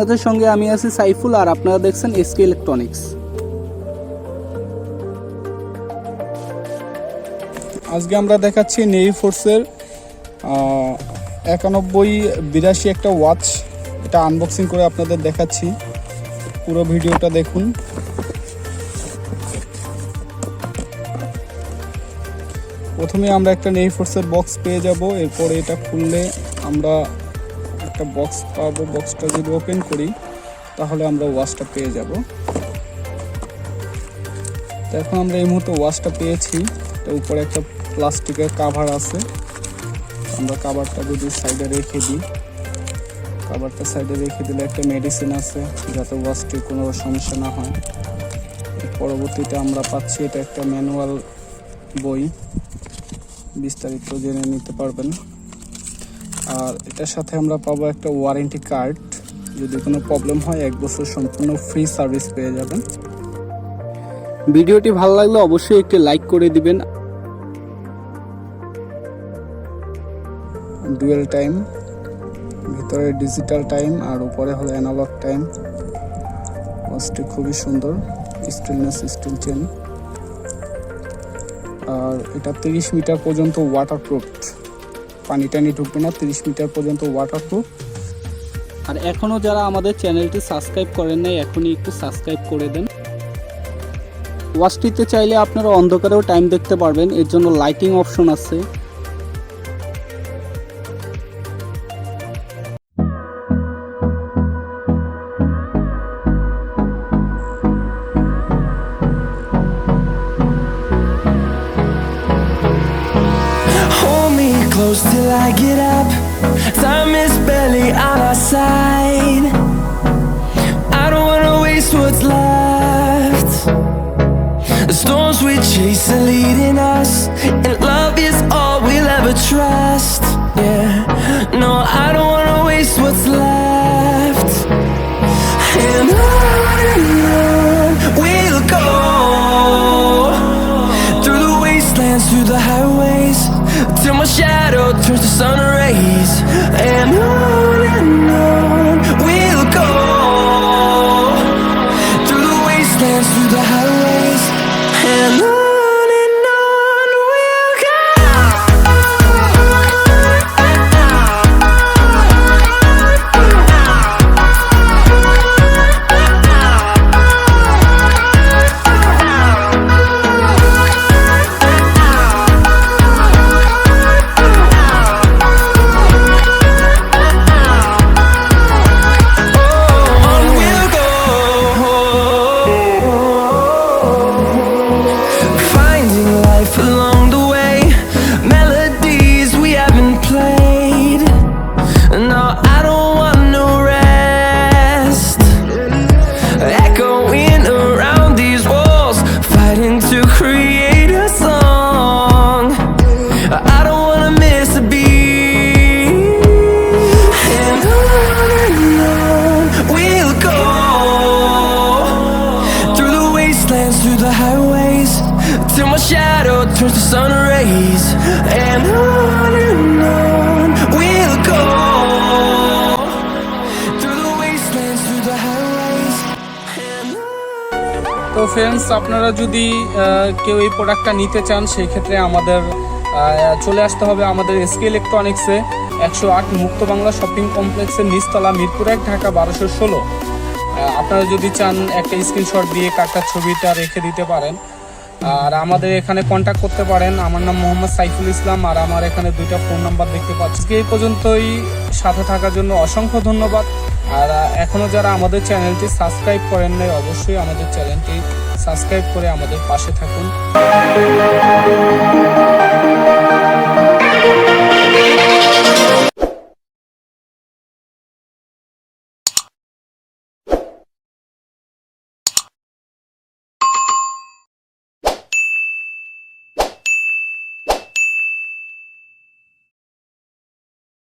আপনাদের সঙ্গে আমি আছি সাইফুল, আর আপনারা দেখছেন এস.ক ইলেকট্রনিক্স। আজকে আমরা দেখাচ্ছি নেভিফোর্সের 9182 একটা ওয়াচ। এটা আনবক্সিং করে আপনাদের দেখাচ্ছি, পুরো ভিডিওটা দেখুন। প্রথমে আমরা একটা নেভিফোর্সের বক্স পেয়ে যাব, এরপরে এটা খুললে আমরা একটা বক্স পাবো। বক্সটা যদি ওপেন করি তাহলে আমরা ওয়াচটা পেয়ে যাব। তো এখন আমরা এই মুহূর্তে ওয়াচটা পেয়েছি। এটার উপরে একটা প্লাস্টিকের কাভার আছে। আমরা কাভারটা যদি সাইডে রেখে দিই, কাভারটা সাইডে রেখে দিলে একটা মেডিসিন আছে যাতে ওয়াচটির কোনো সমস্যা না হয়। পরবর্তীতে আমরা পাচ্ছি এটা একটা ম্যানুয়াল বই, বিস্তারিত জেনে নিতে পারবেন। আর এটার সাথে আমরা পাবো একটা ওয়ারেন্টি কার্ড, যদি কোনো প্রবলেম হয় 1 বছর সম্পূর্ণ ফ্রি সার্ভিস পেয়ে যাবেন। ভিডিওটি ভালো লাগলে অবশ্যই একটি লাইক করে দিবেন। ডুয়েল টাইম, ভিতরে ডিজিটাল টাইম আর উপরে হলো অ্যানালগ টাইম। ওয়াচটি খুবই সুন্দর, স্টেনলেস স্টিল চেন। আর এটা 30 মিটার পর্যন্ত ওয়াটারপ্রুফ, পানি টানি ঢুকবে না, 30 মিটার পর্যন্ত ওয়াটারপ্রুফ। আর এখনও যারা আমাদের চ্যানেলটি সাবস্ক্রাইব করেন নাই, এখনই একটু সাবস্ক্রাইব করে দেন। ওয়াচটিতে চাইলে আপনারা অন্ধকারেও টাইম দেখতে পারবেন, এর জন্য লাইটিং অপশন আছে। Till I get up, time is barely on our side. I don't wanna waste what's left. The storms we chase are leading us, and love is all we'll ever trust. Yeah, no, I don't wanna waste what's left. And on we'll go, through the wastelands, through the highways, till my shadow turns to sun rays. And on we'll go, through the wastelands, through the highways. And on we'll go. Through the highways, till my shadow turns to sun rays. And on we'll go, through the wastelands, through the highways. তো friends, আপনারা যদি কেউ এই প্রোডাক্টটা নিতে চান, সেই ক্ষেত্রে আমাদের চলে আসতে হবে আমাদের এস.ক ইলেকট্রনিক্সে, 108 মুক্তবাংলা শপিং কমপ্লেক্সের নিচতলা, মিরপুর 1, ঢাকা 1216। আপনারা যদি চান একটা স্ক্রিনশট দিয়ে কার্ডটার ছবিটা রেখে দিতে পারেন। আর আমাদের এখানে কন্ট্যাক্ট করতে পারেন। আমার নাম মোহাম্মদ সাইফুল ইসলাম, আর আমার এখানে 2টা ফোন নাম্বার দেখতে পাচ্ছি। এই পর্যন্তই, সাথে থাকার জন্য অসংখ্য ধন্যবাদ। আর এখনও যারা আমাদের চ্যানেলটি সাবস্ক্রাইব করেন নাই, অবশ্যই আমাদের চ্যানেলটি সাবস্ক্রাইব করে আমাদের পাশে থাকুন।